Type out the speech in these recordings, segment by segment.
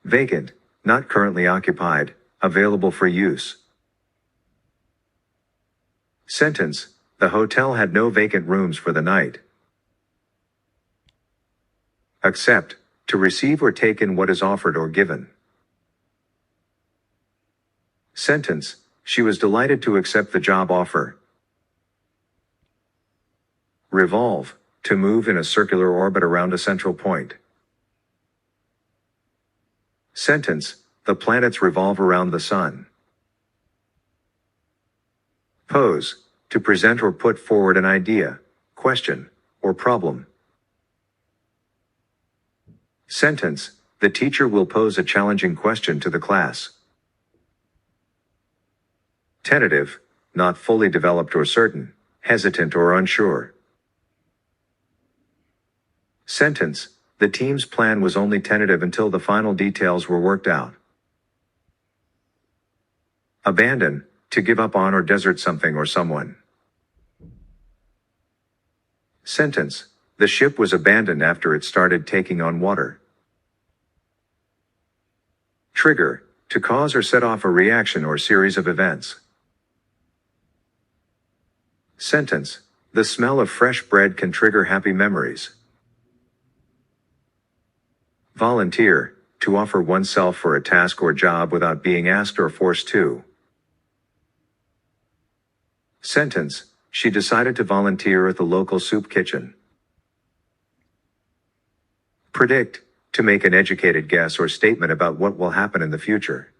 Vacant, not currently occupied, available for use. Sentence, the hotel had no vacant rooms for the night. Accept, to receive or take in what is offered or given. Sentence, she was delighted to accept the job offer. Revolve, to move in a circular orbit around a central point. Sentence, the planets revolve around the sun. Pose, to present or put forward an idea, question, or problem. Sentence, the teacher will pose a challenging question to the class. Tentative, not fully developed or certain, hesitant or unsure. Sentence, the team's plan was only tentative until the final details were worked out. Abandon, to give up on or desert something or someone. Sentence, the ship was abandoned after it started taking on water. Trigger, to cause or set off a reaction or series of events. Sentence, the smell of fresh bread can trigger happy memories. Volunteer, to offer oneself for a task or job without being asked or forced to. Sentence, she decided to volunteer at the local soup kitchen. Predict, to make an educated guess or statement about what will happen in the future.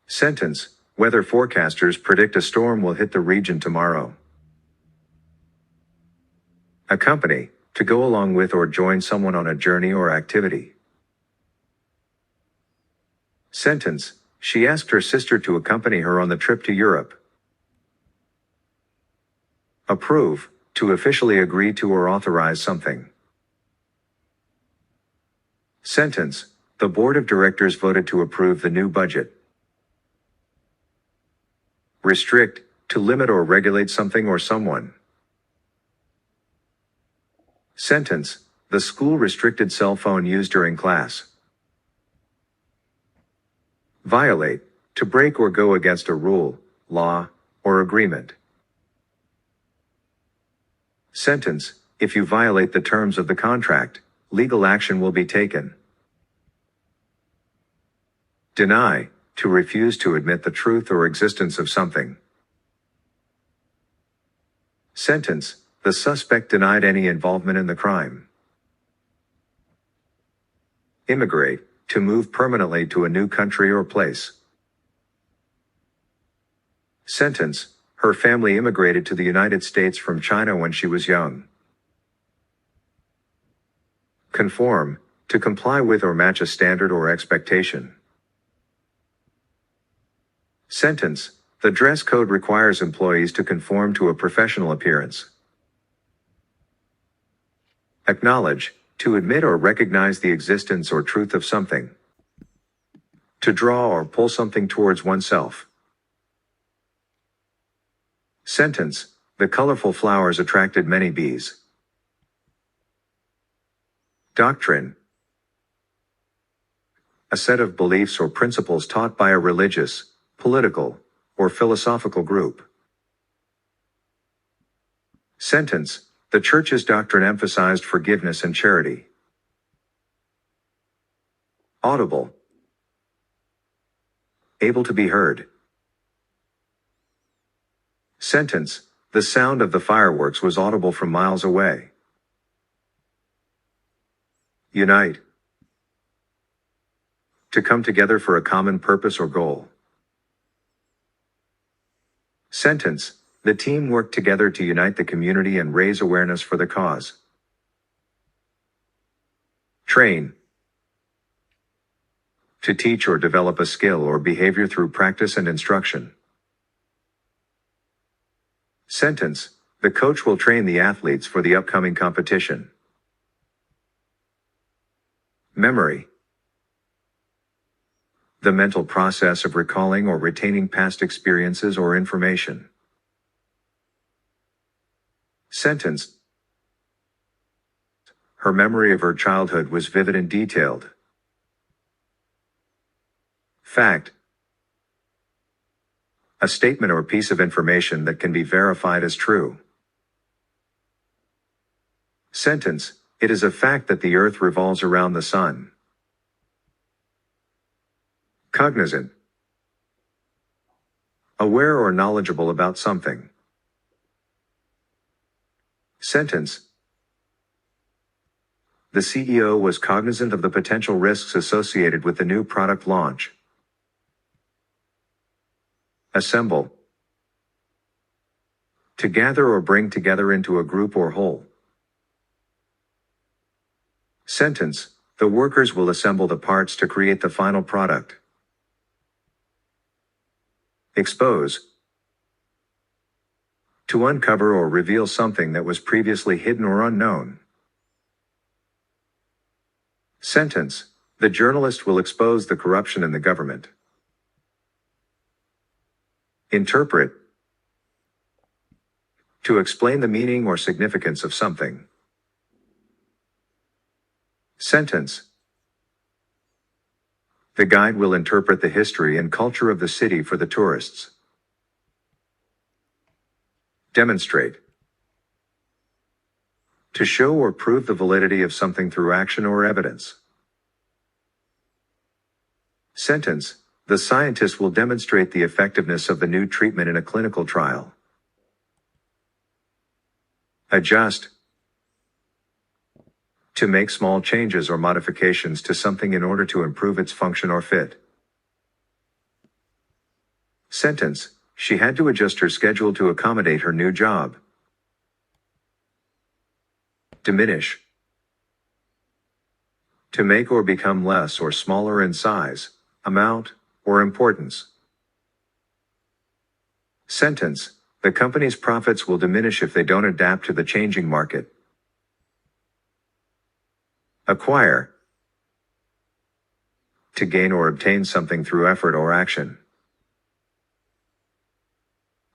Sentence, weather forecasters predict a storm will hit the region tomorrow. Accompany, to go along with or join someone on a journey or activity. Sentence, she asked her sister to accompany her on the trip to Europe. Approve, to officially agree to or authorize something. Sentence, the board of directors voted to approve the new budget. Restrict, to limit or regulate something or someone. Sentence, the school restricted cell phone use during class. Violate, to break or go against a rule, law, or agreement. Sentence, if you violate the terms of the contract, legal action will be taken. Deny, to refuse to admit the truth or existence of something. Sentence, the suspect denied any involvement in the crime. Immigrate, to move permanently to a new country or place. Sentence, her family immigrated to the United States from China when she was young. Conform, to comply with or match a standard or expectation. Sentence, the dress code requires employees to conform to a professional appearance. Acknowledge, to admit or recognize the existence or truth of something. To draw or pull something towards oneself. Sentence, the colorful flowers attracted many bees. Doctrine, a set of beliefs or principles taught by a religious, political, or philosophical group. Sentence, the Church's doctrine emphasized forgiveness and charity. Audible, able to be heard. Sentence, the sound of the fireworks was audible from miles away. Unite, to come together for a common purpose or goal. Sentence, the team worked together to unite the community and raise awareness for the cause. Train, to teach or develop a skill or behavior through practice and instruction. Sentence, the coach will train the athletes for the upcoming competition. Memory, the mental process of recalling or retaining past experiences or information. Her memory of her childhood was vivid and detailed. Fact. A statement or piece of information that can be verified as true. Sentence. It is a fact that the earth revolves around the sun. Cognizant. Aware or knowledgeable about something. Sentence. The CEO was cognizant of the potential risks associated with the new product launch. Assemble. To gather or bring together into a group or whole. Sentence. The workers will assemble the parts to create the final product. Expose. To uncover or reveal something that was previously hidden or unknown. Sentence. The journalist will expose the corruption in the government. Interpret. To explain the meaning or significance of something. Sentence. The guide will interpret the history and culture of the city for the tourists. Demonstrate. To show or prove the validity of something through action or evidence. Sentence. The scientist will demonstrate the effectiveness of the new treatment in a clinical trial. Adjust. To make small changes or modifications to something in order to improve its function or fit. Sentence. She had to adjust her schedule to accommodate her new job. Diminish. To make or become less or smaller in size, amount, or importance. Sentence. The company's profits will diminish if they don't adapt to the changing market. Acquire. To gain or obtain something through effort or action.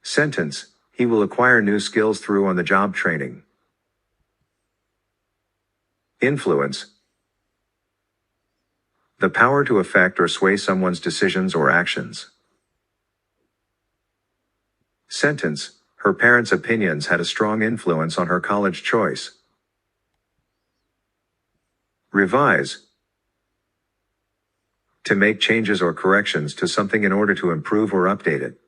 Sentence. He will acquire new skills through on-the-job training. Influence. The power to affect or sway someone's decisions or actions. Sentence. Her parents' opinions had a strong influence on her college choice. Revise. To make changes or corrections to something in order to improve or update it.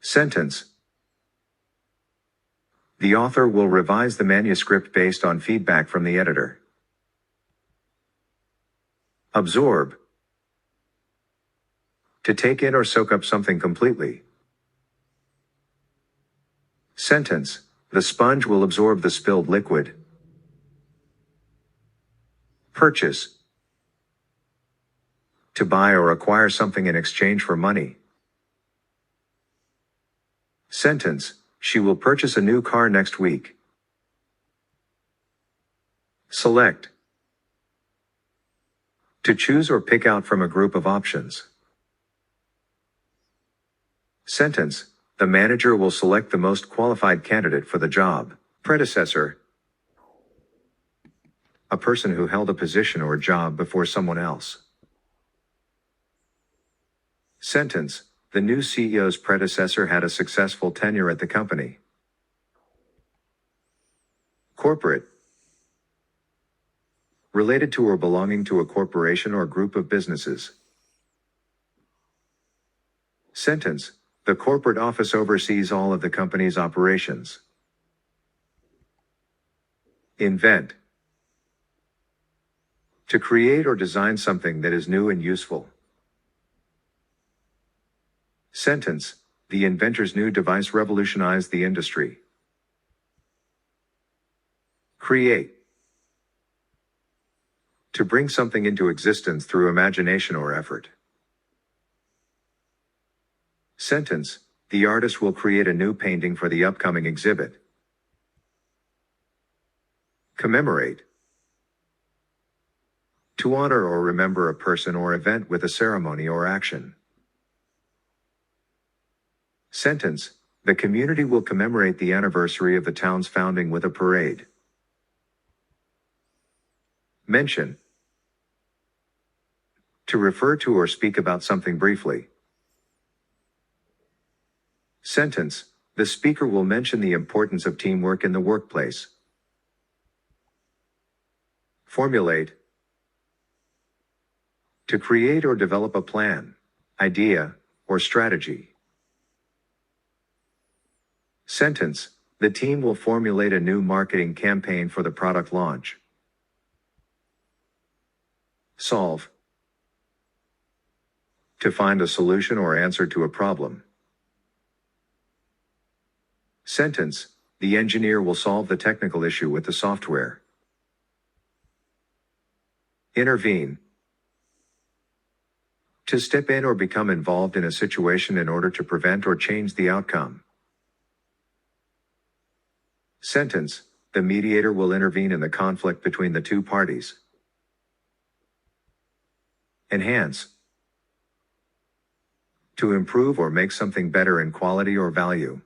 Sentence. The author will revise the manuscript based on feedback from the editor. Absorb. To take in or soak up something completely. Sentence. The sponge will absorb the spilled liquid. Purchase. To buy or acquire something in exchange for money. Sentence. She will purchase a new car next week. Select. To choose or pick out from a group of options. Sentence. The manager will select the most qualified candidate for the job. Predecessor. A person who held a position or job before someone else. Sentence. The new CEO's predecessor had a successful tenure at the company. Corporate. Related to or belonging to a corporation or group of businesses. Sentence. The corporate office oversees all of the company's operations. Invent. To create or design something that is new and useful. Sentence. The inventor's new device revolutionized the industry. Create. To bring something into existence through imagination or effort. Sentence. The artist will create a new painting for the upcoming exhibit. Commemorate. To honor or remember a person or event with a ceremony or action. Sentence. The community will commemorate the anniversary of the town's founding with a parade. Mention. To refer to or speak about something briefly. Sentence. The speaker will mention the importance of teamwork in the workplace. Formulate. To create or develop a plan, idea, or strategy. Sentence. The team will formulate a new marketing campaign for the product launch. Solve. To find a solution or answer to a problem. Sentence. The engineer will solve the technical issue with the software. Intervene. To step in or become involved in a situation in order to prevent or change the outcome. Sentence. The mediator will intervene in the conflict between the two parties. Enhance. To improve or make something better in quality or value.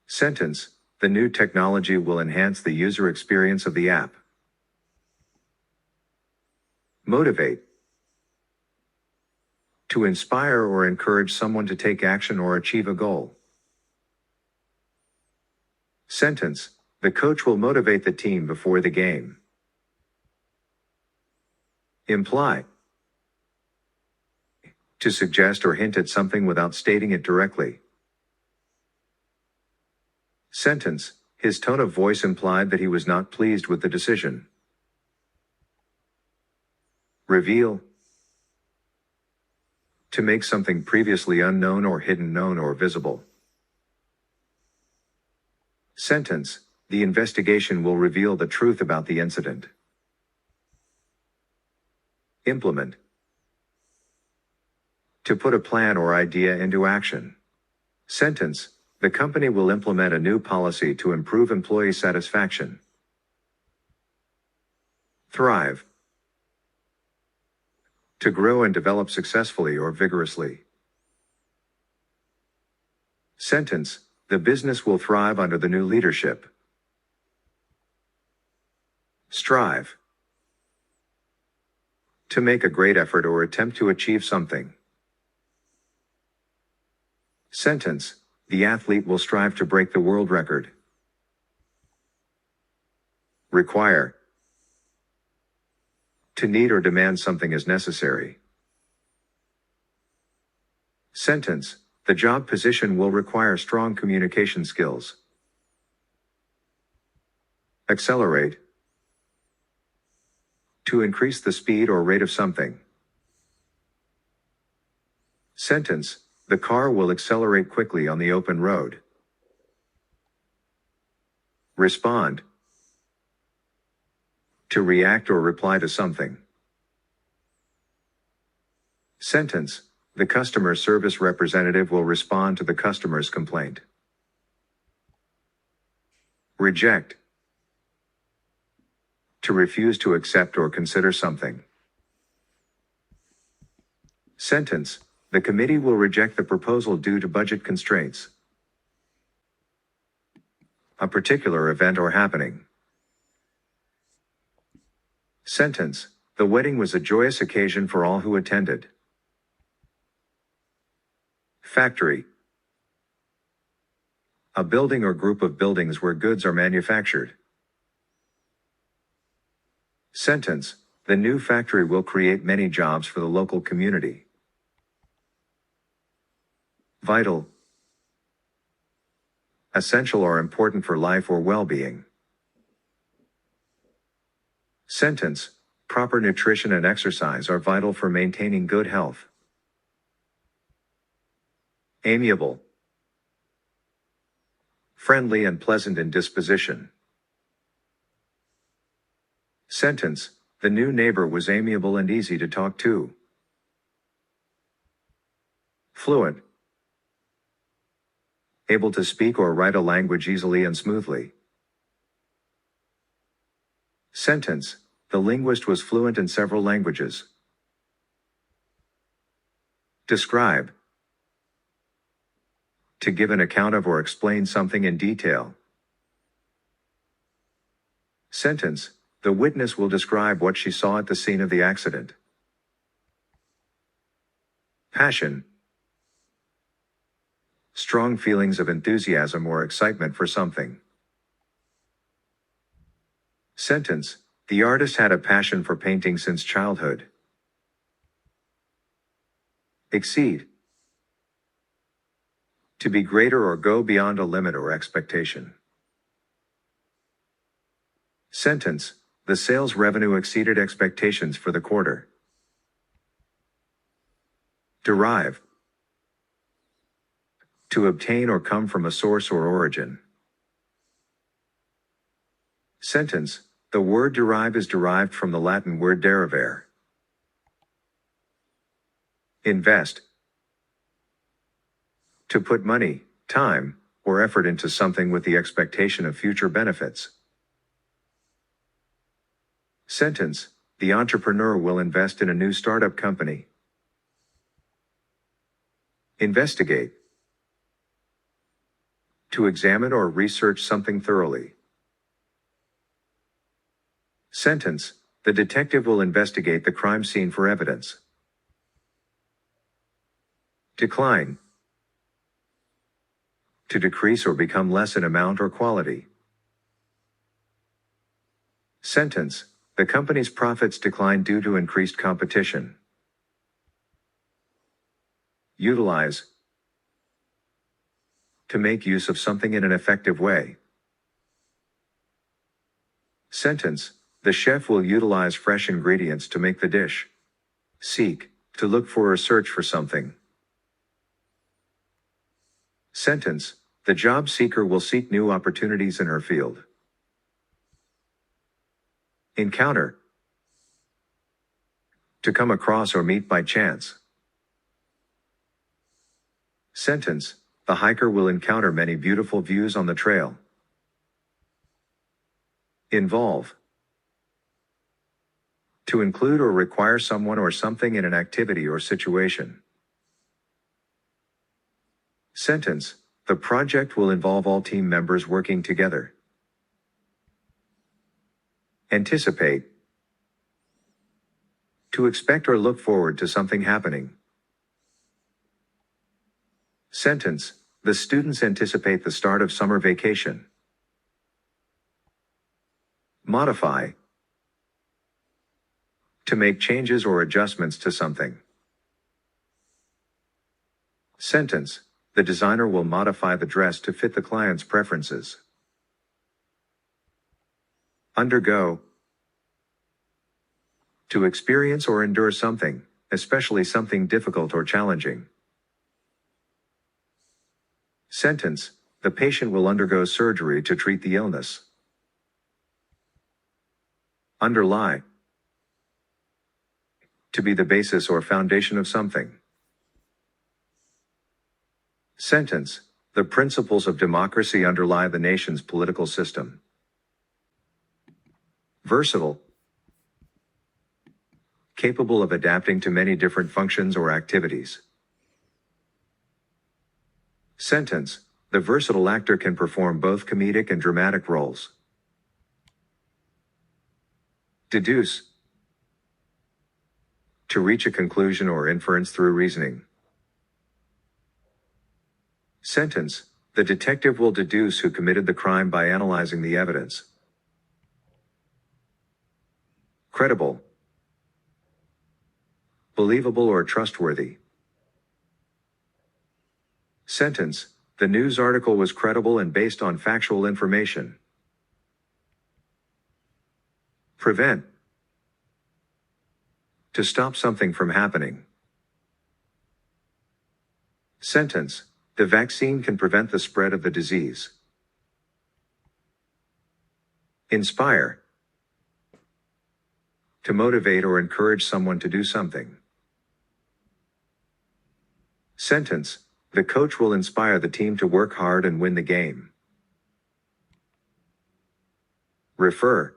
Sentence. The new technology will enhance the user experience of the app. Motivate. To inspire or encourage someone to take action or achieve a goal. Sentence. The coach will motivate the team before the game. Imply. To suggest or hint at something without stating it directly. Sentence. His tone of voice implied that he was not pleased with the decision. Reveal. To make something previously unknown or hidden known or visible. Sentence. The investigation will reveal the truth about the incident. Implement. To put a plan or idea into action. Sentence. The company will implement a new policy to improve employee satisfaction. Thrive. To grow and develop successfully or vigorously. Sentence. The business will thrive under the new leadership. Strive. To make a great effort or attempt to achieve something. Sentence. The athlete will strive to break the world record. Require. To need or demand something as necessary. Sentence. The job position will require strong communication skills. Accelerate. To increase the speed or rate of something. Sentence. The car will accelerate quickly on the open road. Respond. To react or reply to something. Sentence. The customer service representative will respond to the customer's complaint. Reject. To refuse to accept or consider something. Sentence. The committee will reject the proposal due to budget constraints. A particular event or happening. Sentence. The wedding was a joyous occasion for all who attended. Factory. A building or group of buildings where goods are manufactured. Sentence. The new factory will create many jobs for the local community. Vital. Essential or important for life or well-being. Sentence. Proper nutrition and exercise are vital for maintaining good health. Amiable. Friendly and pleasant in disposition. Sentence. The new neighbor was amiable and easy to talk to. Fluent. Able to speak or write a language easily and smoothly. Sentence. The linguist was fluent in several languages. Describe. To give an account of or explain something in detail. Sentence, the witness will describe what she saw at the scene of the accident. Passion. Strong feelings of enthusiasm or excitement for something. Sentence, the artist had a passion for painting since childhood. Exceed. To be greater or go beyond a limit or expectation. Sentence, the sales revenue exceeded expectations for the quarter. Derive. To obtain or come from a source or origin. Sentence, the word derive is derived from the Latin word derivare. Invest. To put money, time, or effort into something with the expectation of future benefits. Sentence, the entrepreneur will invest in a new startup company. Investigate. To examine or research something thoroughly. Sentence, the detective will investigate the crime scene for evidence. Decline. To decrease or become less in amount or quality. Sentence, the company's profits declined due to increased competition. Utilize. To make use of something in an effective way. Sentence, the chef will utilize fresh ingredients to make the dish. Seek, to look for or search for something. Sentence, the job seeker will seek new opportunities in her field. Encounter. To come across or meet by chance. Sentence, the hiker will encounter many beautiful views on the trail. Involve. To include or require someone or something in an activity or situation. Sentence, the project will involve all team members working together. Anticipate. To expect or look forward to something happening. Sentence, the students anticipate the start of summer vacation. Modify. To make changes or adjustments to something. Sentence, the designer will modify the dress to fit the client's preferences. Undergo. To experience or endure something, especially something difficult or challenging. Sentence, the patient will undergo surgery to treat the illness. Underlie. To be the basis or foundation of something. Sentence, the principles of democracy underlie the nation's political system. Versatile. Capable of adapting to many different functions or activities. Sentence, the versatile actor can perform both comedic and dramatic roles. Deduce. To reach a conclusion or inference through reasoning. Sentence, the detective will deduce who committed the crime by analyzing the evidence. Credible. Believable or trustworthy. Sentence, the news article was credible and based on factual information. Prevent. To stop something from happening. Sentence, the vaccine can prevent the spread of the disease. Inspire. To motivate or encourage someone to do something. Sentence, the coach will inspire the team to work hard and win the game. Refer.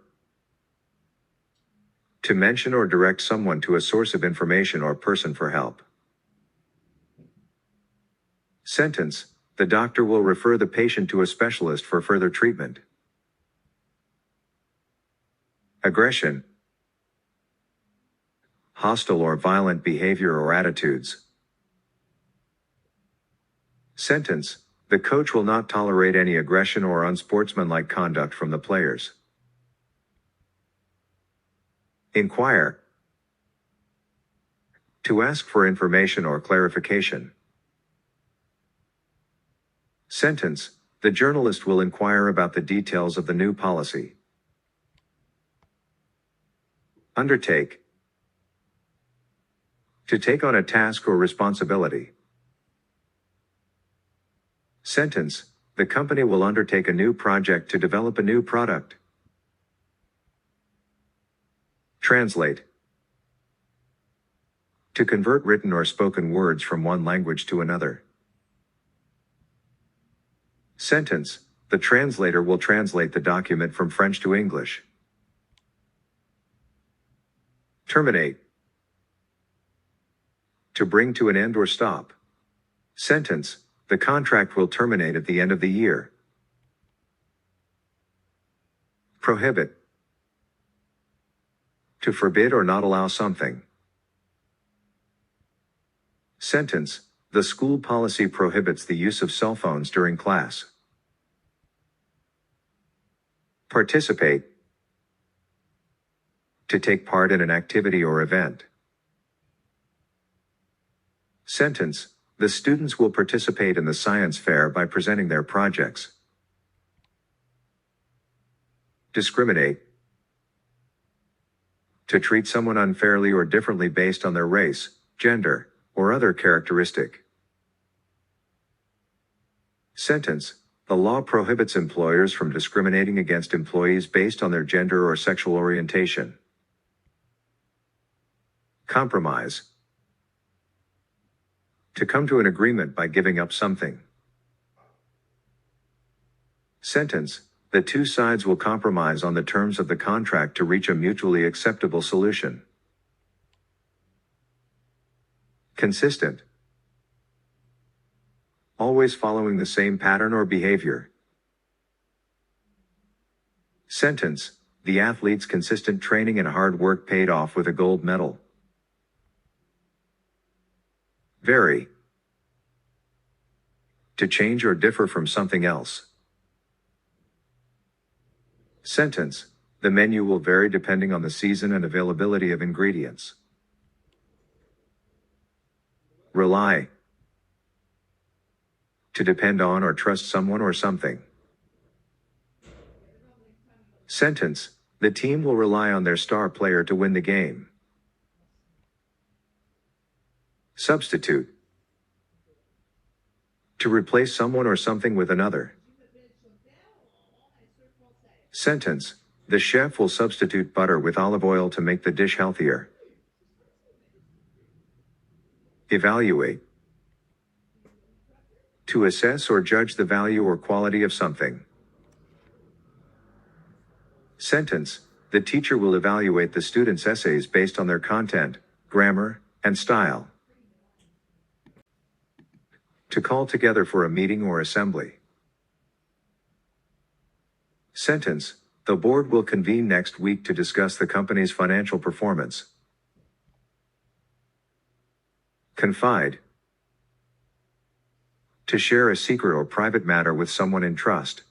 To mention or direct someone to a source of information or person for help. Sentence, the doctor will refer the patient to a specialist for further treatment. aggression, hostile or violent behavior or attitudes. Sentence: the coach will not tolerate any aggression or unsportsmanlike conduct from the players. Inquire. To ask for information or clarification. Sentence: the journalist will inquire about the details of the new policy. Undertake. To take on a task or responsibility. Sentence: the company will undertake a new project to develop a new product. Translate. To convert written or spoken words from one language to another. Sentence: the translator will translate the document from French to English. Terminate. To bring to an end or stop. Sentence: the contract will terminate at the end of the year. Prohibit. To forbid or not allow something. Sentence: the school policy prohibits the use of cell phones during class. Participate. To take part in an activity or event. Sentence: the students will participate in the science fair by presenting their projects. Discriminate. To treat someone unfairly or differently based on their race, gender, or other characteristic. Sentence: the law prohibits employers from discriminating against employees based on their gender or sexual orientation. Compromise. To come to an agreement by giving up something. Sentence: the two sides will compromise on the terms of the contract to reach a mutually acceptable solution. Consistent. Always following the same pattern or behavior. Sentence: the athlete's consistent training and hard work paid off with a gold medal. Vary. To change or differ from something else. Sentence: the menu will vary depending on the season and availability of ingredients. Rely. To depend on or trust someone or something. Sentence: the team will rely on their star player to win the game. Substitute. To replace someone or something with another. Sentence: the chef will substitute butter with olive oil to make the dish healthier. Evaluate. To assess or judge the value or quality of something. Sentence: the teacher will evaluate the students' essays based on their content, grammar, and style. To call together for a meeting or assembly. Sentence: the board will convene next week to discuss the company's financial performance. Confide. To share a secret or private matter with someone in trust.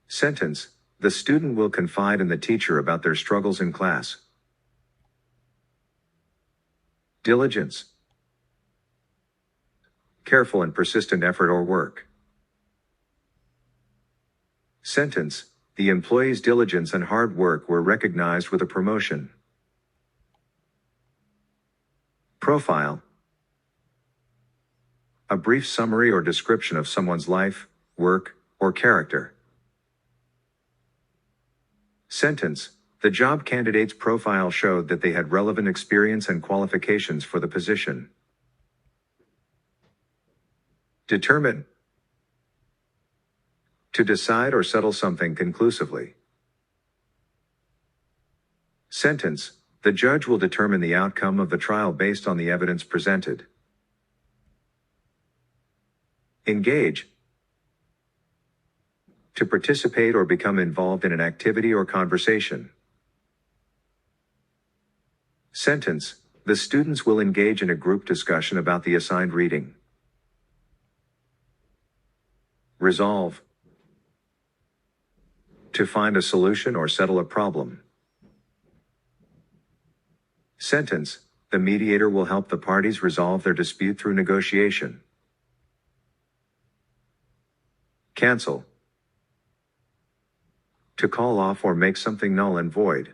Sentence: the student will confide in the teacher about their struggles in class. Diligence. Careful and persistent effort or work. Sentence: the employee's diligence and hard work were recognized with a promotion. Profile. A brief summary or description of someone's life, work, or character. Sentence: the job candidate's profile showed that they had relevant experience and qualifications for the position. Determine. To decide or settle something conclusively. Sentence: the judge will determine the outcome of the trial based on the evidence presented. Engage. To participate or become involved in an activity or conversation. Sentence: the students will engage in a group discussion about the assigned reading. Resolve: to find a solution or settle a problem. Sentence: the mediator will help the parties resolve their dispute through negotiation. Cancel: to call off or make something null and void.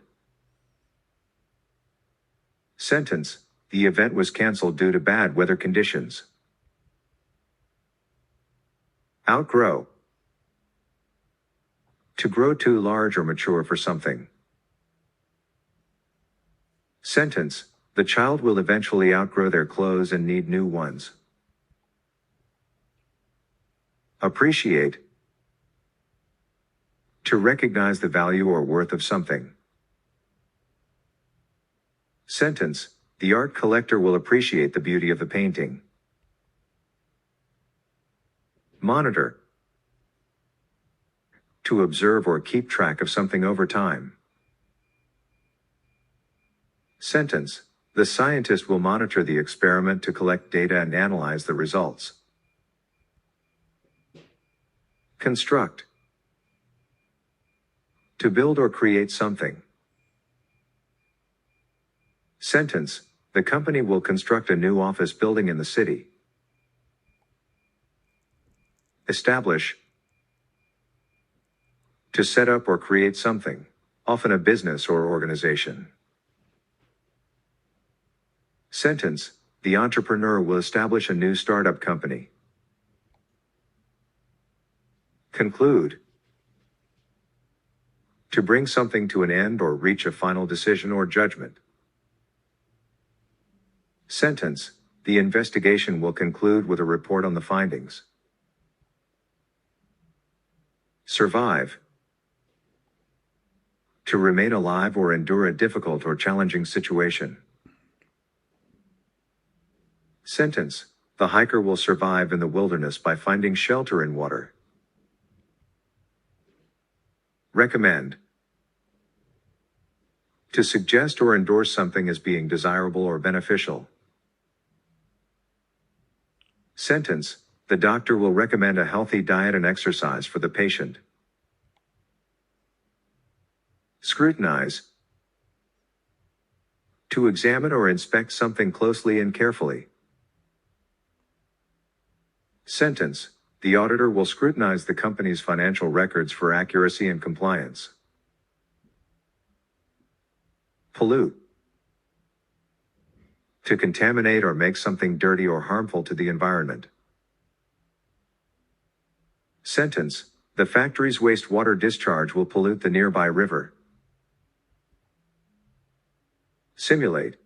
Sentence: the event was canceled due to bad weather conditions. Outgrow: to grow too large or mature for something. Sentence: the child will eventually outgrow their clothes and need new ones. Appreciate: to recognize the value or worth of something. Sentence: the art collector will appreciate the beauty of the painting. Monitor: to observe or keep track of something over time. Sentence: the scientist will monitor the experiment to collect data and analyze the results. Construct: to build or create something. Sentence: the company will construct a new office building in the city. Establish: to set up or create something, often a business or organization. Sentence: the entrepreneur will establish a new startup company. Conclude: to bring something to an end or reach a final decision or judgment. Sentence: the investigation will conclude with a report on the findings. Survive: to remain alive or endure a difficult or challenging situation. Sentence: the hiker will survive in the wilderness by finding shelter in water. Recommend: to suggest or endorse something as being desirable or beneficial. Sentence: the doctor will recommend a healthy diet and exercise for the patient. Scrutinize: to examine or inspect something closely and carefully. Sentence: the auditor will scrutinize the company's financial records for accuracy and compliance. Pollute: to contaminate or make something dirty or harmful to the environment. Sentence: the factory's wastewater discharge will pollute the nearby river. Simulate: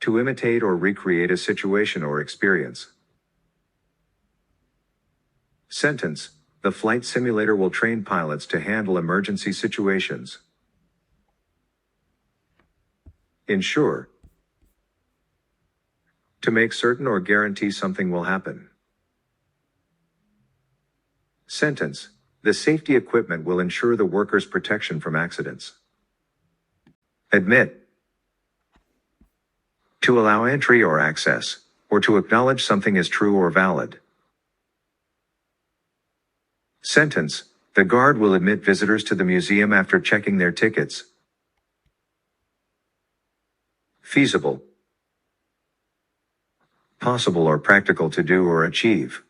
to imitate or recreate a situation or experience. Sentence: the flight simulator will train pilots to handle emergency situations. Ensure: to make certain or guarantee something will happen. Sentence: the safety equipment will ensure the worker's protection from accidents. Admit: to allow entry or access, or to acknowledge something as true or valid. Sentence: the guard will admit visitors to the museum after checking their tickets. Feasible: possible or practical to do or achieve.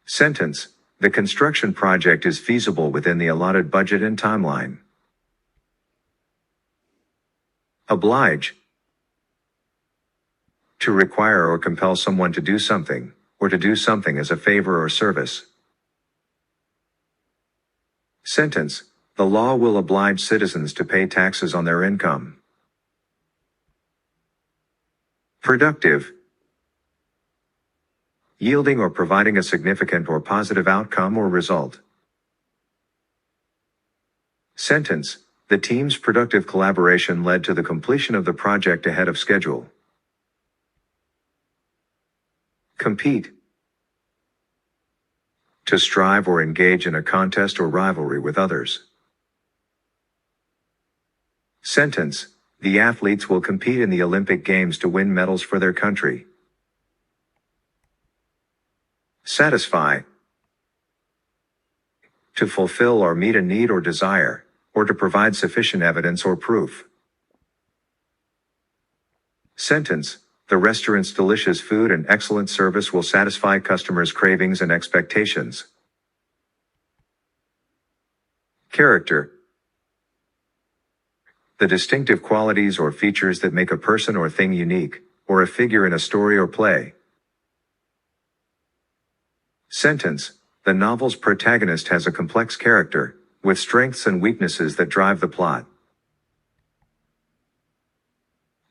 Sentence: the construction project is feasible within the allotted budget and timeline. Oblige: to require or compel someone to do something, or to do something as a favor or service. Sentence: the law will oblige citizens to pay taxes on their income. Productive: yielding or providing a significant or positive outcome or result. Sentence: the team's productive collaboration led to the completion of the project ahead of schedule. Compete: To strive or engage in a contest or rivalry with others. Sentence: the athletes will compete in the Olympic Games to win medals for their country. Satisfy: to fulfill or meet a need or desire, or to provide sufficient evidence or proof. Sentence: the restaurant's delicious food and excellent service will satisfy customers' cravings and expectations. Character: the distinctive qualities or features that make a person or thing unique, or a figure in a story or play. Sentence: the novel's protagonist has a complex character, with strengths and weaknesses that drive the plot.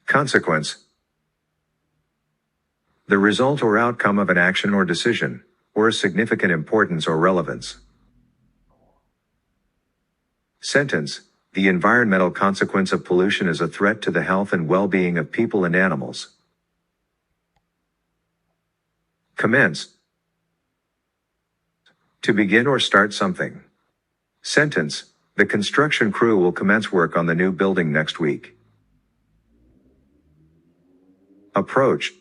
Consequence: the result or outcome of an action or decision, or a significant importance or relevance. Sentence: the environmental consequence of pollution is a threat to the health and well-being of people and animals. Commence: to begin or start something. Sentence: the construction crew will commence work on the new building next week. Approach: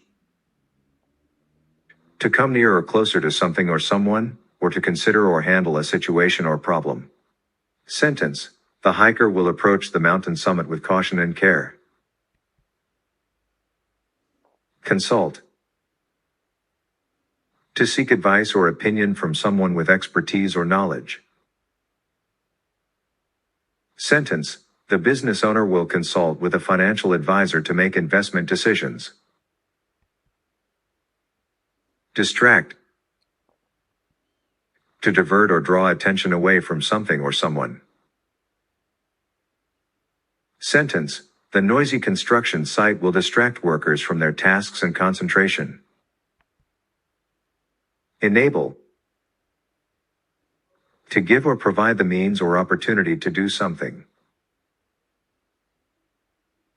to come near or closer to something or someone, or to consider or handle a situation or problem. Sentence: the hiker will approach the mountain summit with caution and care. Consult: to seek advice or opinion from someone with expertise or knowledge. Sentence: the business owner will consult with a financial advisor to make investment decisions. Distract: to divert or draw attention away from something or someone. Sentence: the noisy construction site will distract workers from their tasks and concentration. Enable: to give or provide the means or opportunity to do something.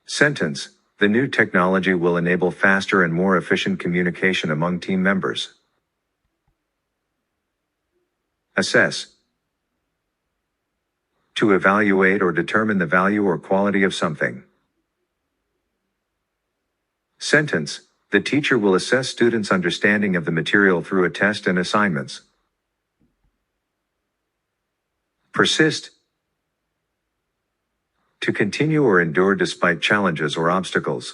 Sentence: the new technology will enable faster and more efficient communication among team members. Assess: to evaluate or determine the value or quality of something. Sentence: the teacher will assess students' understanding of the material through a test and assignments. Persist: to continue or endure despite challenges or obstacles.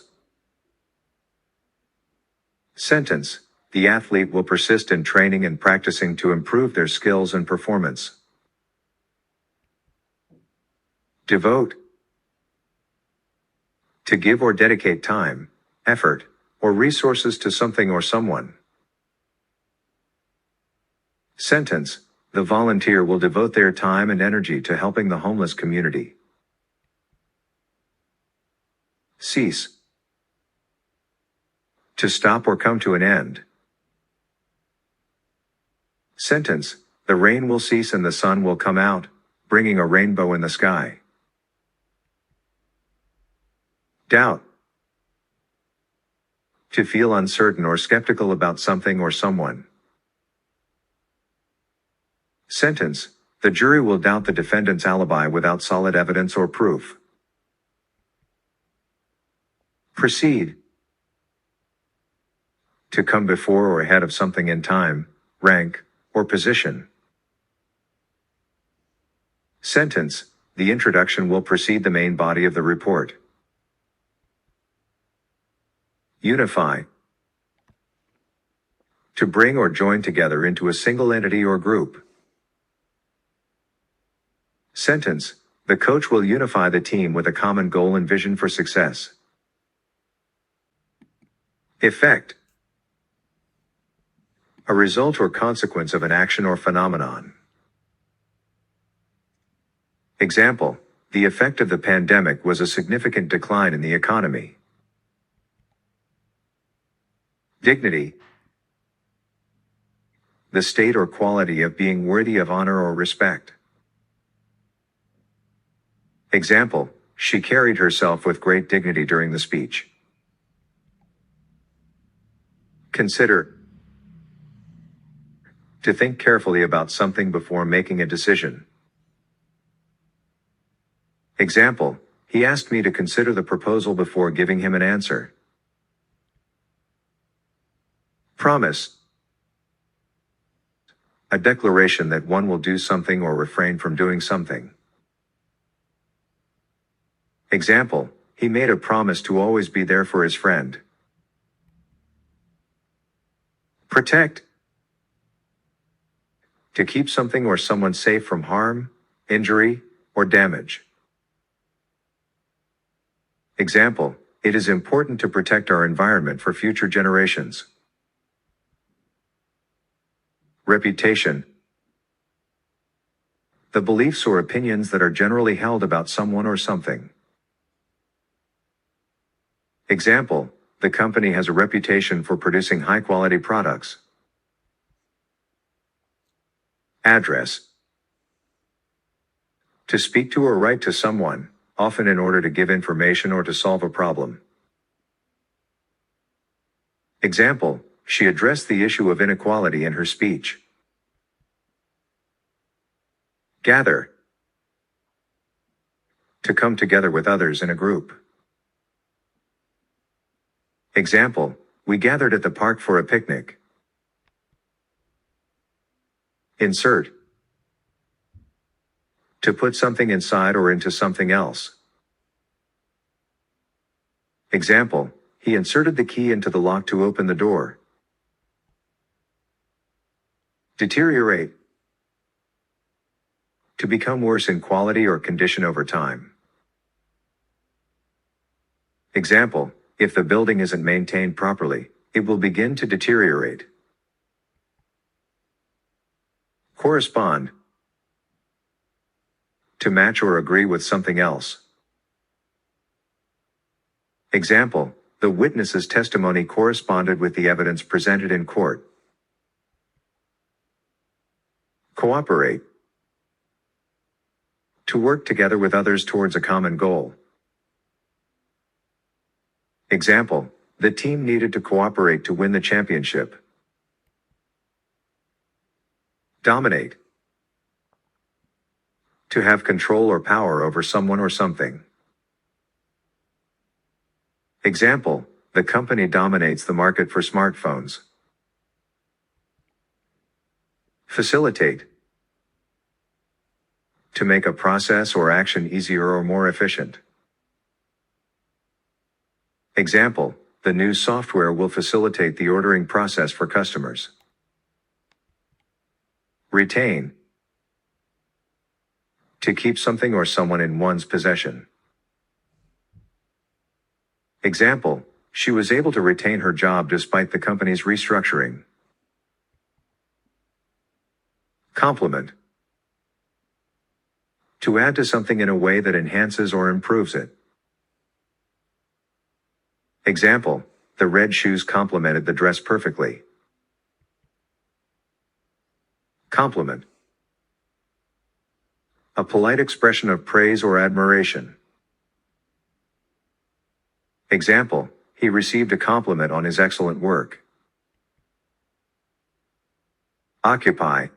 Sentence: the athlete will persist in training and practicing to improve their skills and performance. Devote: to give or dedicate time, effort, or resources to something or someone. Sentence: the volunteer will devote their time and energy to helping the homeless community. Cease: to stop or come to an end. Sentence: the rain will cease and the sun will come out, bringing a rainbow in the sky. Doubt: to feel uncertain or skeptical about something or someone. Sentence: the jury will doubt the defendant's alibi without solid evidence or proof. Proceed: to come before or ahead of something in time, rank, or position. Sentence: the introduction will precede the main body of the report. Unify: to bring or join together into a single entity or group. Sentence: the coach will unify the team with a common goal and vision for success. Effect: a result or consequence of an action or phenomenon. Example: the effect of the pandemic was a significant decline in the economy. Dignity: the state or quality of being worthy of honor or respect. Example: she carried herself with great dignity during the speech. Consider: To think carefully about something before making a decision. Example, he asked me to consider the proposal before giving him an answer. Promise. A declaration that one will do something or refrain from doing something. Example, he made a promise to always be there for his friend. Protect. To keep something or someone safe from harm, injury, or damage. Example, it is important to protect our environment for future generations. Reputation. The beliefs or opinions that are generally held about someone or something. Example, the company has a reputation for producing high-quality products. Address. To speak to or write to someone, often in order to give information or to solve a problem. Example, she addressed the issue of inequality in her speech. Gather. To come together with others in a group. Example, we gathered at the park for a picnic. Insert. To put something inside or into something else. Example, he inserted the key into the lock to open the door. Deteriorate. To become worse in quality or condition over time. Example, if the building isn't maintained properly, it will begin to deteriorate. Correspond. To match or agree with something else. Example, the witness's testimony corresponded with the evidence presented in court. Cooperate. To work together with others towards a common goal. Example, the team needed to cooperate to win the championship. Dominate. To have control or power over someone or something. Example, the company dominates the market for smartphones. Facilitate. To make a process or action easier or more efficient. Example, the new software will facilitate the ordering process for customers. Retain. To keep something or someone in one's possession. Example, she was able to retain her job despite the company's restructuring. Complement. To add to something in a way that enhances or improves it. Example, the red shoes complemented the dress perfectly. Compliment. A polite expression of praise or admiration. Example, he received a compliment on his excellent work. Occupy.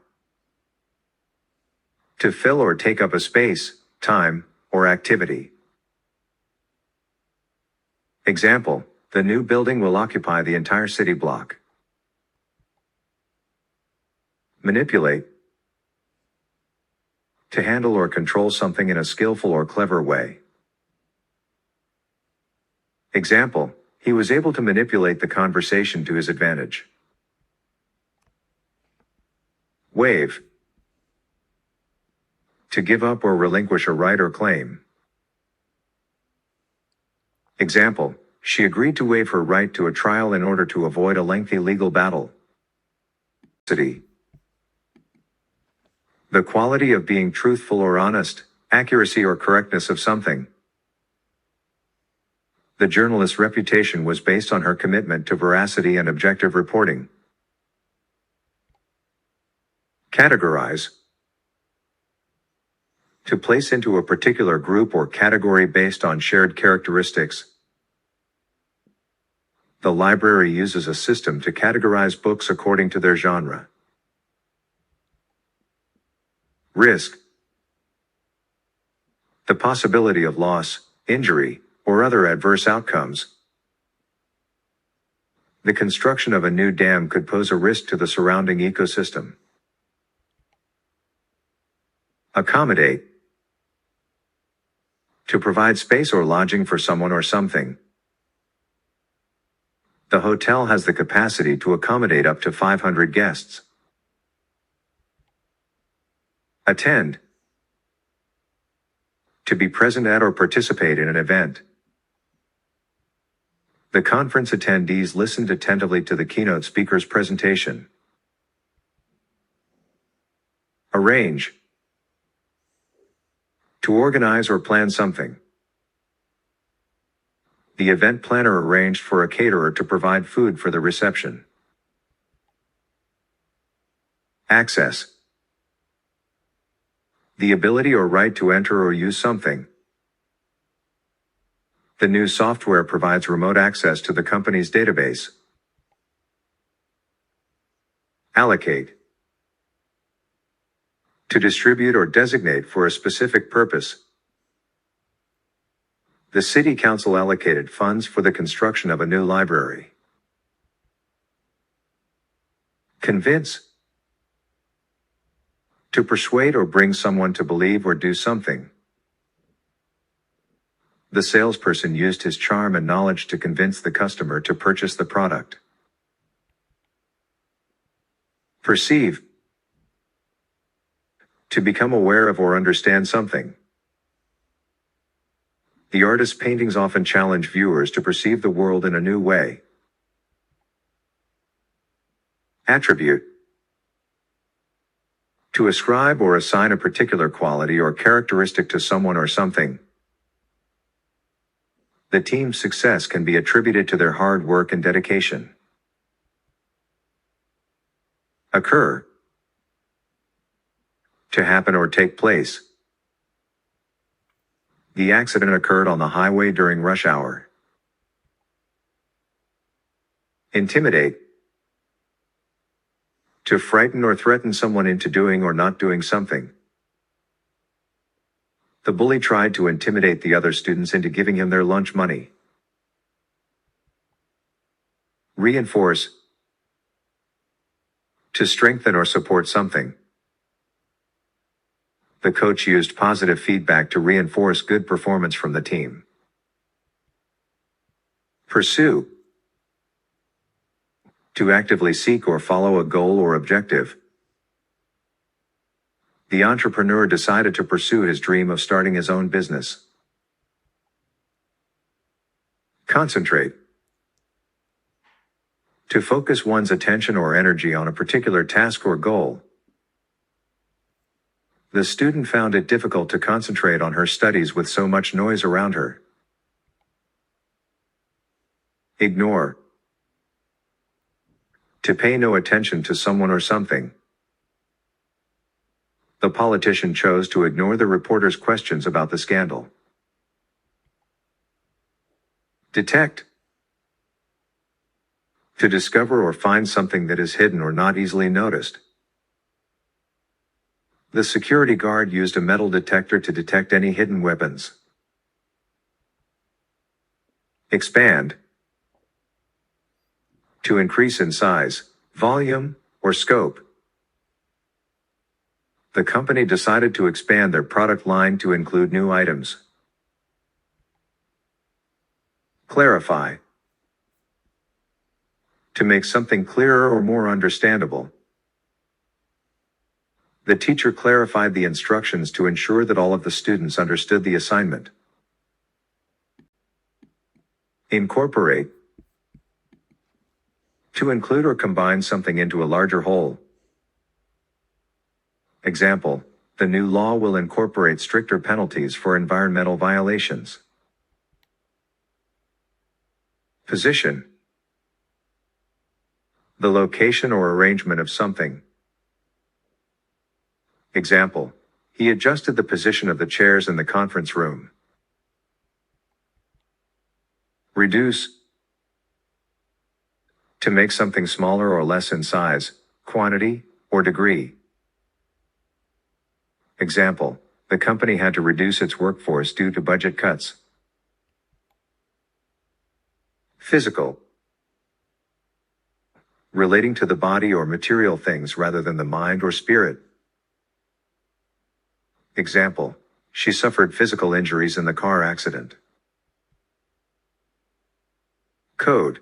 To fill or take up a space, time, or activity. Example, the new building will occupy the entire city block. Manipulate. To handle or control something in a skillful or clever way. Example, he was able to manipulate the conversation to his advantage. Waive. To give up or relinquish a right or claim. Example, she agreed to waive her right to a trial in order to avoid a lengthy legal battle. The quality of being truthful or honest, accuracy or correctness of something. The journalist's reputation was based on her commitment to veracity and objective reporting. Categorize. To place into a particular group or category based on shared characteristics. The library uses a system to categorize books according to their genre. Risk. The possibility of loss, injury, or other adverse outcomes. The construction of a new dam could pose a risk to the surrounding ecosystem. Accommodate. To provide space or lodging for someone or something. The hotel has the capacity to accommodate up to 500 guests. Attend. To be present at or participate in an event. The conference attendees listened attentively to the keynote speaker's presentation. Arrange. To organize or plan something. The event planner arranged for a caterer to provide food for the reception. Access. The ability or right to enter or use something. The new software provides remote access to the company's database. Allocate. To distribute or designate for a specific purpose. The City Council allocated funds for the construction of a new library. Convince. To persuade or bring someone to believe or do something. The salesperson used his charm and knowledge to convince the customer to purchase the product. Perceive. To become aware of or understand something. The artist's paintings often challenge viewers to perceive the world in a new way. Attribute. To ascribe or assign a particular quality or characteristic to someone or something. The team's success can be attributed to their hard work and dedication. Occur. To happen or take place. The accident occurred on the highway during rush hour. Intimidate. To frighten or threaten someone into doing or not doing something. The bully tried to intimidate the other students into giving him their lunch money. Reinforce. To strengthen or support something. The coach used positive feedback to reinforce good performance from the team. Pursue. To actively seek or follow a goal or objective. The entrepreneur decided to pursue his dream of starting his own business. Concentrate. To focus one's attention or energy on a particular task or goal. The student found it difficult to concentrate on her studies with so much noise around her. Ignore. To pay no attention to someone or something. The politician chose to ignore the reporter's questions about the scandal. Detect. To discover or find something that is hidden or not easily noticed. The security guard used a metal detector to detect any hidden weapons. Expand. To increase in size, volume, or scope. The company decided to expand their product line to include new items. Clarify. To make something clearer or more understandable. The teacher clarified the instructions to ensure that all of the students understood the assignment. Incorporate. To include or combine something into a larger whole. Example, the new law will incorporate stricter penalties for environmental violations. Position. The location or arrangement of something. Example, he adjusted the position of the chairs in the conference room. Reduce. To make something smaller or less in size, quantity, or degree. Example, the company had to reduce its workforce due to budget cuts. Physical. Relating to the body or material things rather than the mind or spirit. Example, she suffered physical injuries in the car accident. Code.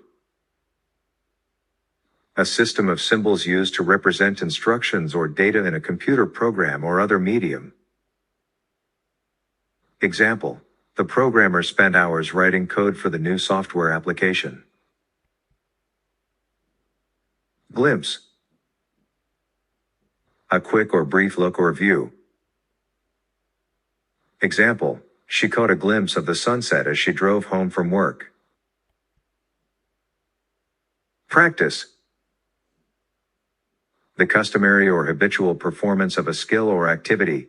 A system of symbols used to represent instructions or data in a computer program or other medium. Example, the programmer spent hours writing code for the new software application. Glimpse. A quick or brief look or view. Example, she caught a glimpse of the sunset as she drove home from work. Practice. The customary or habitual performance of a skill or activity.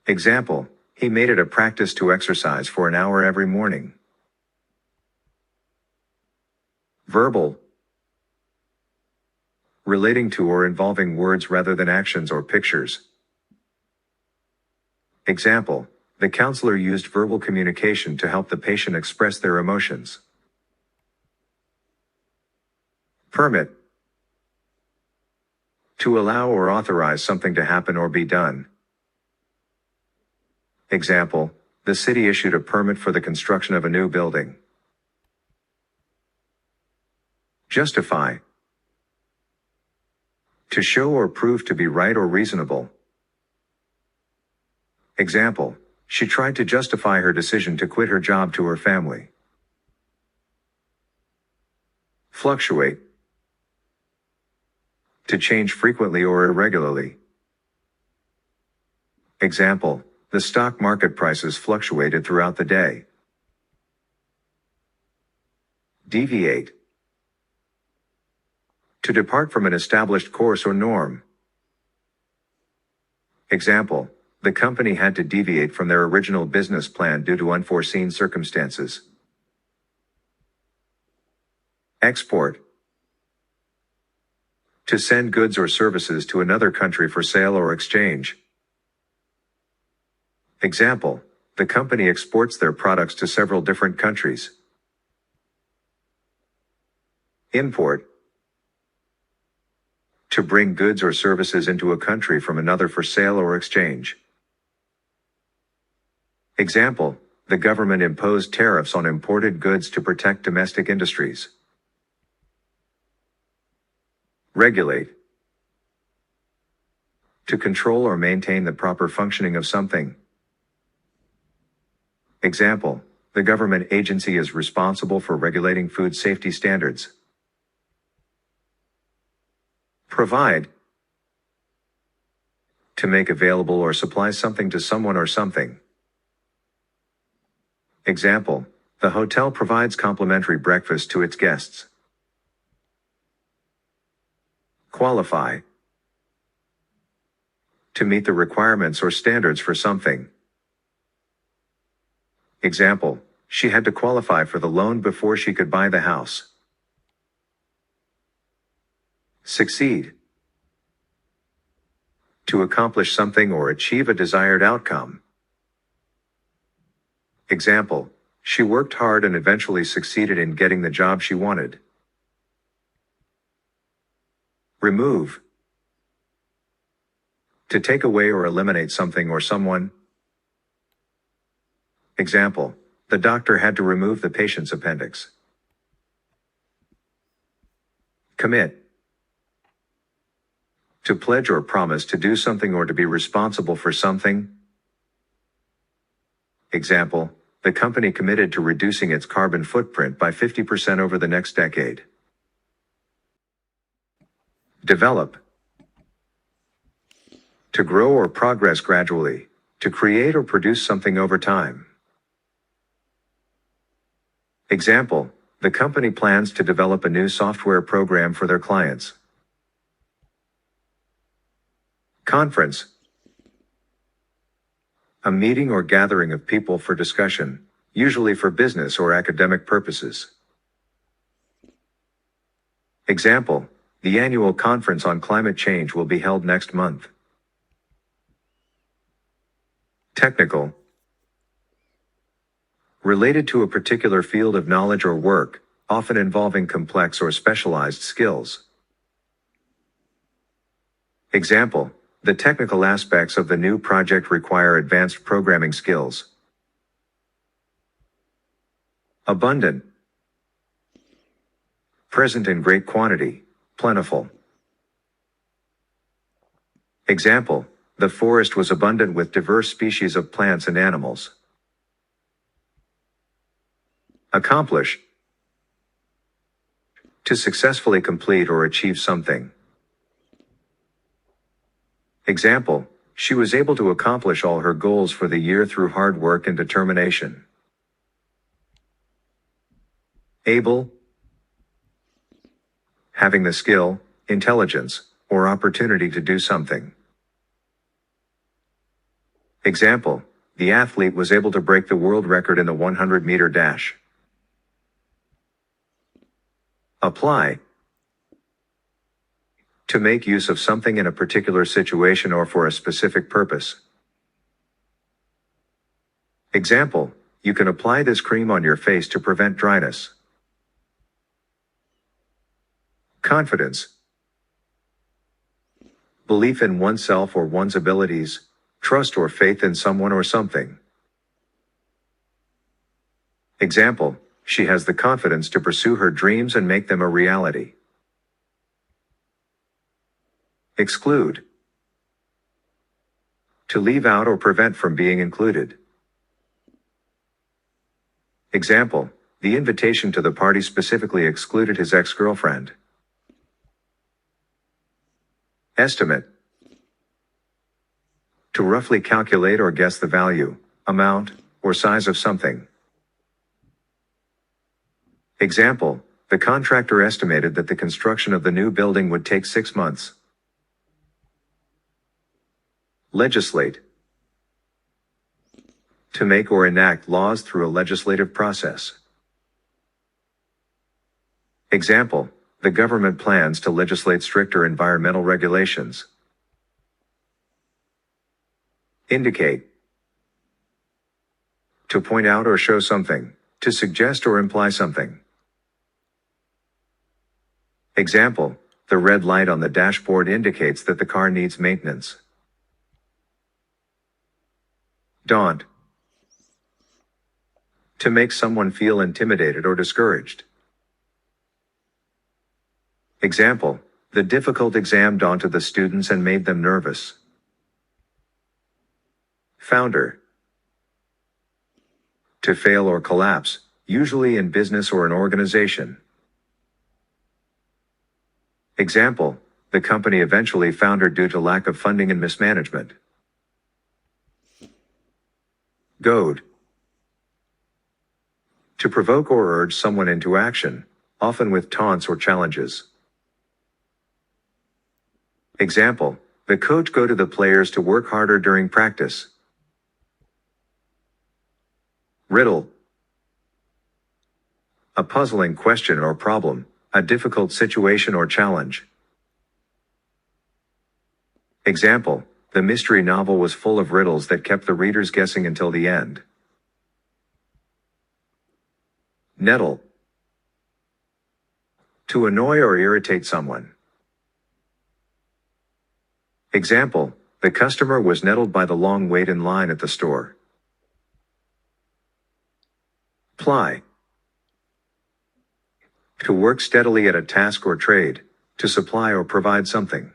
Example, he made it a practice to exercise for an hour every morning. Verbal. Relating to or involving words rather than actions or pictures. Example, the counselor used verbal communication to help the patient express their emotions. Permit. To allow or authorize something to happen or be done. Example, the city issued a permit for the construction of a new building. Justify. To show or prove to be right or reasonable. Example, she tried to justify her decision to quit her job to her family. Fluctuate. To change frequently or irregularly. Example, the stock market prices fluctuated throughout the day. Deviate. To depart from an established course or norm. Example, the company had to deviate from their original business plan due to unforeseen circumstances. Export. To send goods or services to another country for sale or exchange. Example, the company exports their products to several different countries. Import. To bring goods or services into a country from another for sale or exchange. Example, the government imposed tariffs on imported goods to protect domestic industries. Regulate. To control or maintain the proper functioning of something. Example, the government agency is responsible for regulating food safety standards. Provide. To make available or supply something to someone or something. Example, the hotel provides complimentary breakfast to its guests. Qualify. To meet the requirements or standards for something. Example, she had to qualify for the loan before she could buy the house. Succeed. To accomplish something or achieve a desired outcome. Example, she worked hard and eventually succeeded in getting the job she wanted. Remove. To take away or eliminate something or someone. Example, the doctor had to remove the patient's appendix. Commit. To pledge or promise to do something or to be responsible for something. Example, the company committed to reducing its carbon footprint by 50% over the next decade. Develop. To grow or progress gradually, to create or produce something over time. Example, the company plans to develop a new software program for their clients. Conference. A meeting or gathering of people for discussion, usually for business or academic purposes. Example, the annual conference on climate change will be held next month. Technical. Related to a particular field of knowledge or work, often involving complex or specialized skills. Example: the technical aspects of the new project require advanced programming skills. Abundant. Present in great quantity, plentiful. Example: the forest was abundant with diverse species of plants and animals. Accomplish. To successfully complete or achieve something. Example: she was able to accomplish all her goals for the year through hard work and determination. Able. Having the skill, intelligence, or opportunity to do something. Example: the athlete was able to break the world record in the 100-meter dash. Apply. To make use of something in a particular situation or for a specific purpose. Example: you can apply this cream on your face to prevent dryness. Confidence. Belief in oneself or one's abilities, trust or faith in someone or something. Example: she has the confidence to pursue her dreams and make them a reality. Exclude. To leave out or prevent from being included. Example: the invitation to the party specifically excluded his ex-girlfriend. Estimate. To roughly calculate or guess the value, amount, or size of something. Example: the contractor estimated that the construction of the new building would take 6 months. Legislate. To make or enact laws through a legislative process. Example: the government plans to legislate stricter environmental regulations. Indicate. To point out or show something, to suggest or imply something. Example: the red light on the dashboard indicates that the car needs maintenance. Daunt. To make someone feel intimidated or discouraged. Example: the difficult exam daunted the students and made them nervous. Founder. To fail or collapse, usually in business or an organization. Example: the company eventually foundered due to lack of funding and mismanagement. Goad. To provoke or urge someone into action, often with taunts or challenges. Example: the coach goaded the players to work harder during practice. Riddle. A puzzling question or problem, a difficult situation or challenge. Example: the mystery novel was full of riddles that kept the readers guessing until the end. Nettle. To annoy or irritate someone. Example: the customer was nettled by the long wait in line at the store. Ply. To work steadily at a task or trade, to supply or provide something.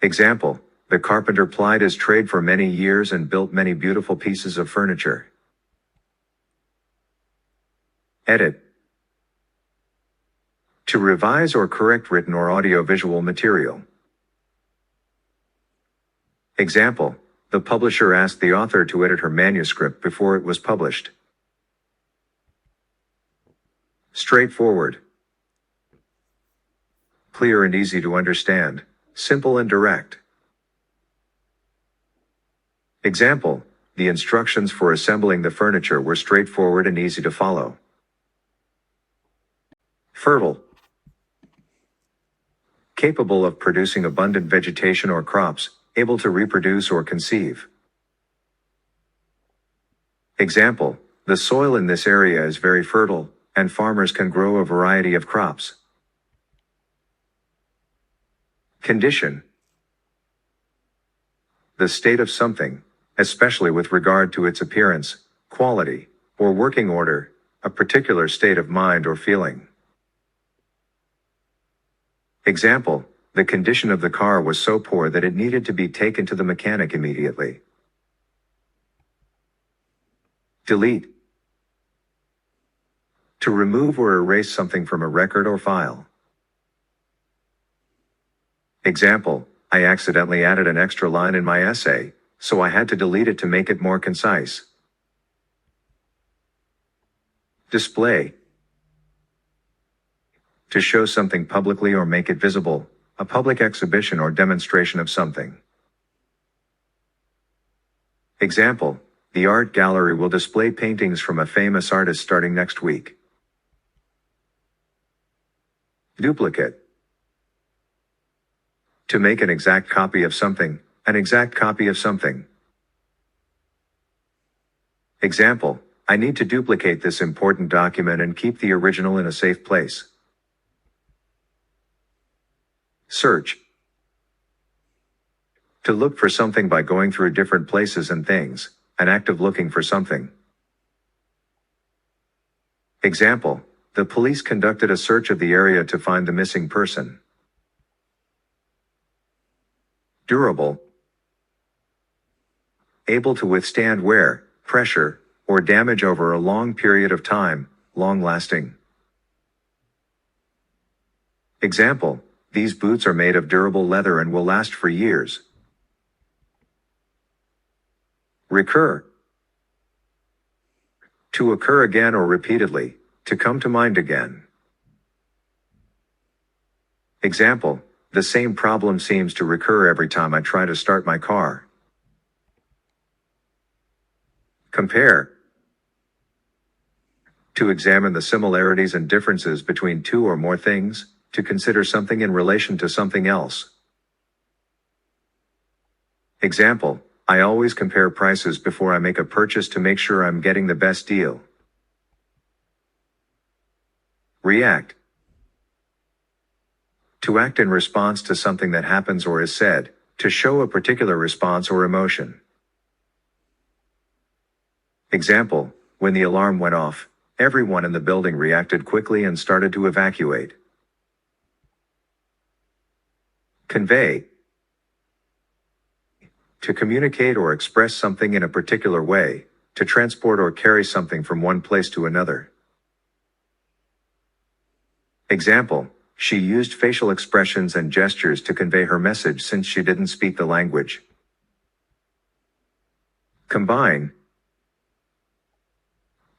Example: the carpenter plied his trade for many years and built many beautiful pieces of furniture. Edit. To revise or correct written or audio-visual material. Example: the publisher asked the author to edit her manuscript before it was published. Straightforward. Clear and easy to understand, simple and direct. Example: the instructions for assembling the furniture were straightforward and easy to follow. Fertile. Capable of producing abundant vegetation or crops, able to reproduce or conceive. Example, the soil in this area is very fertile, and farmers can grow a variety of crops. Condition. The state of something, especially with regard to its appearance, quality, or working order, a particular state of mind or feeling. Example, the condition of the car was so poor that it needed to be taken to the mechanic immediately. Delete. To remove or erase something from a record or file. Example, I accidentally added an extra line in my essay, so I had to delete it to make it more concise. Display. To show something publicly or make it visible, a public exhibition or demonstration of something. Example, the art gallery will display paintings from a famous artist starting next week. Duplicate. To make an exact copy of something, an exact copy of something. Example, I need to duplicate this important document and keep the original in a safe place. Search. To look for something by going through different places and things, an act of looking for something. Example, the police conducted a search of the area to find the missing person. Durable. Able to withstand wear, pressure, or damage over a long period of time, long-lasting. Example, these boots are made of durable leather and will last for years. Recur. To occur again or repeatedly, to come to mind again. Example, the same problem seems to recur every time I try to start my car. Compare. To examine the similarities and differences between two or more things, to consider something in relation to something else. Example, I always compare prices before I make a purchase to make sure I'm getting the best deal. React. To act in response to something that happens or is said, to show a particular response or emotion. Example, when the alarm went off, everyone in the building reacted quickly and started to evacuate. Convey. To communicate or express something in a particular way, to transport or carry something from one place to another. Example, she used facial expressions and gestures to convey her message since she didn't speak the language. Combine.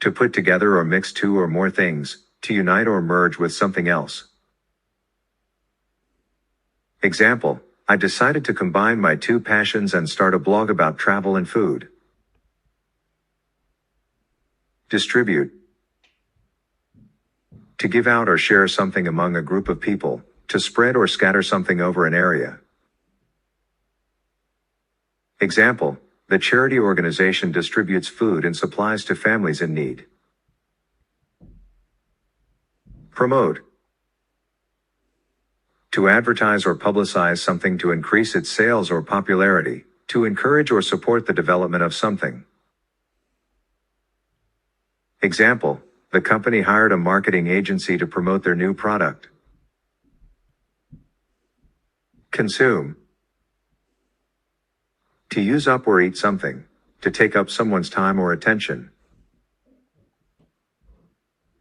To put together or mix two or more things, to unite or merge with something else. Example, I decided to combine my two passions and start a blog about travel and food. Distribute. To give out or share something among a group of people, to spread or scatter something over an area. Example, the charity organization distributes food and supplies to families in need. Promote. To advertise or publicize something to increase its sales or popularity, to encourage or support the development of something. Example, the company hired a marketing agency to promote their new product. Consume. To use up or eat something, to take up someone's time or attention.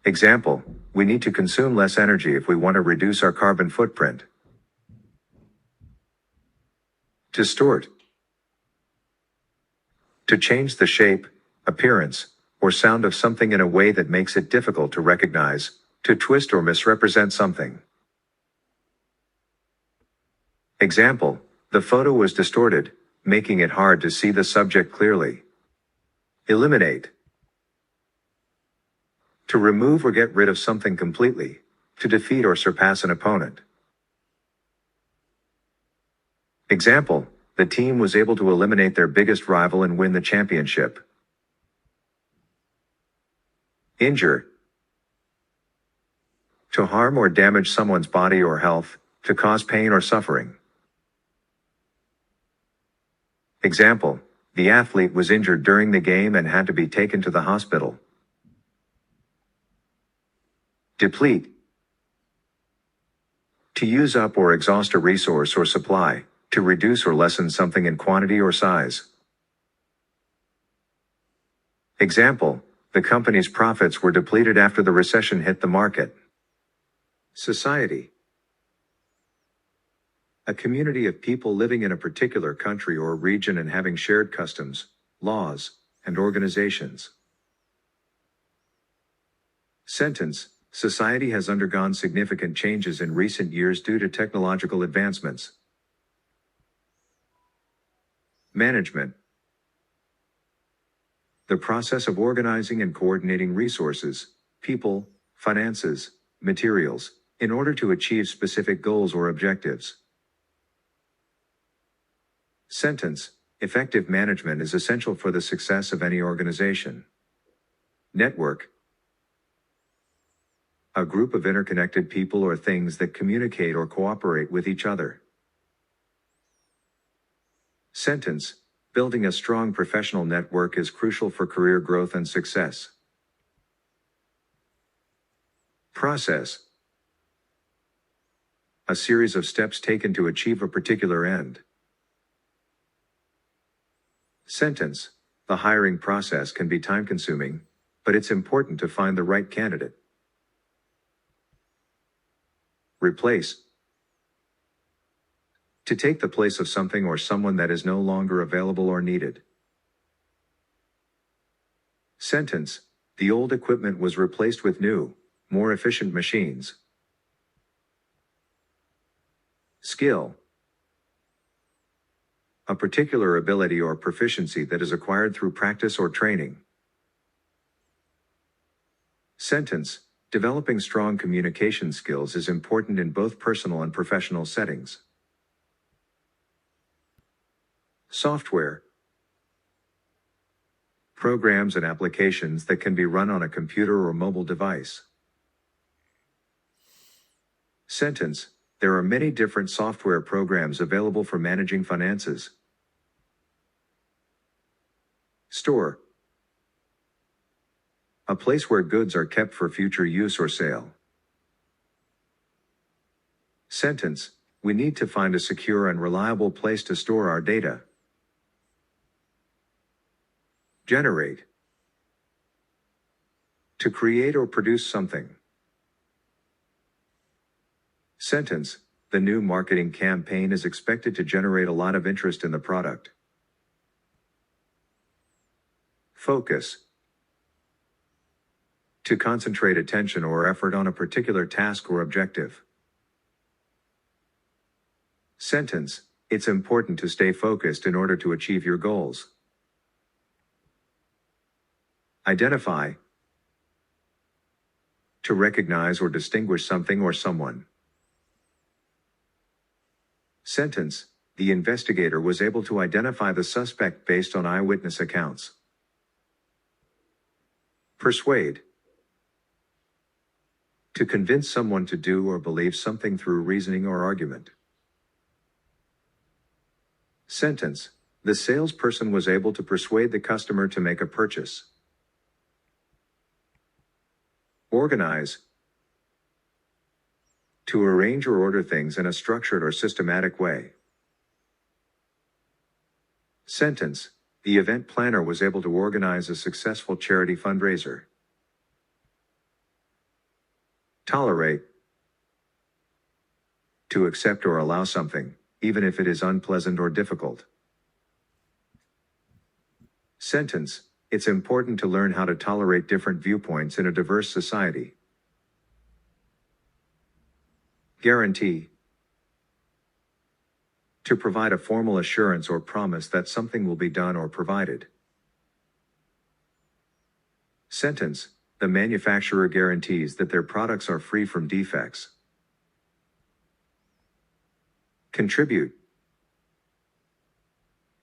Example, we need to consume less energy if we want to reduce our carbon footprint. Distort. To change the shape, appearance, or sound of something in a way that makes it difficult to recognize, to twist or misrepresent something. Example, the photo was distorted, making it hard to see the subject clearly. Eliminate. To remove or get rid of something completely, to defeat or surpass an opponent. Example, The team was able to eliminate their biggest rival and win the championship. Injure. To harm or damage someone's body or health, to cause pain or suffering. Example: the athlete was injured during the game and had to be taken to the hospital. Deplete. To use up or exhaust a resource or supply, to reduce or lessen something in quantity or size. Example: the company's profits were depleted after the recession hit the market. Society. A community of people living in a particular country or region and having shared customs, laws, and organizations. Sentence: society has undergone significant changes in recent years due to technological advancements. Management. The process of organizing and coordinating resources, people, finances, materials, in order to achieve specific goals or objectives. Sentence: effective management is essential for the success of any organization. Network. A group of interconnected people or things that communicate or cooperate with each other. Sentence: building a strong professional network is crucial for career growth and success. Process. A series of steps taken to achieve a particular end. Sentence: the hiring process can be time-consuming, but it's important to find the right candidate. Replace. To take the place of something or someone that is no longer available or needed. Sentence: the old equipment was replaced with new, more efficient machines. Skill. A particular ability or proficiency that is acquired through practice or training. Sentence: developing strong communication skills is important in both personal and professional settings. Software. Programs and applications that can be run on a computer or mobile device. Sentence: there are many different software programs available for managing finances. Store. A place where goods are kept for future use or sale. Sentence: we need to find a secure and reliable place to store our data. Generate. To create or produce something. Sentence: the new marketing campaign is expected to generate a lot of interest in the product. Focus. To concentrate attention or effort on a particular task or objective. Sentence: it's important to stay focused in order to achieve your goals. Identify. To recognize or distinguish something or someone. Sentence: the investigator was able to identify the suspect based on eyewitness accounts. Persuade. To convince someone to do or believe something through reasoning or argument. Sentence: the salesperson was able to persuade the customer to make a purchase. Organize. To arrange or order things in a structured or systematic way. Sentence: the event planner was able to organize a successful charity fundraiser. Tolerate. To accept or allow something, even if it is unpleasant or difficult. Sentence: it's important to learn how to tolerate different viewpoints in a diverse society. Guarantee. To provide a formal assurance or promise that something will be done or provided. Sentence: the manufacturer guarantees that their products are free from defects. Contribute.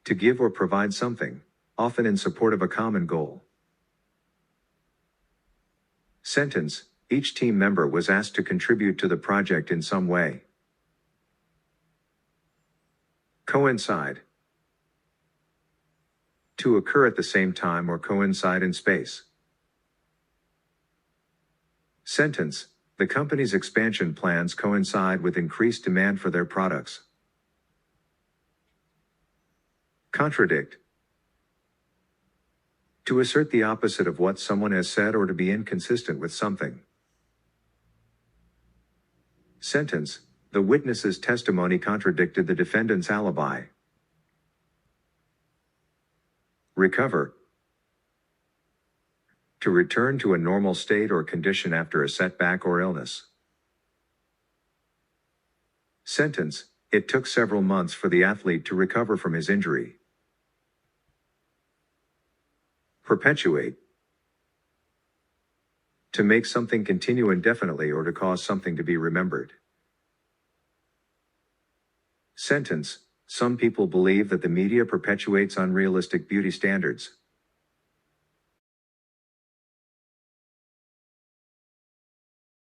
To give or provide something, often in support of a common goal. Sentence, each team member was asked to contribute to the project in some way. Coincide. To occur at the same time or coincide in space. Sentence, the company's expansion plans coincide with increased demand for their products. Contradict. To assert the opposite of what someone has said or to be inconsistent with something. Sentence, the witness's testimony contradicted the defendant's alibi. Recover. To return to a normal state or condition after a setback or illness. Sentence, it took several months for the athlete to recover from his injury. Perpetuate. To make something continue indefinitely or to cause something to be remembered. Sentence, some people believe that the media perpetuates unrealistic beauty standards.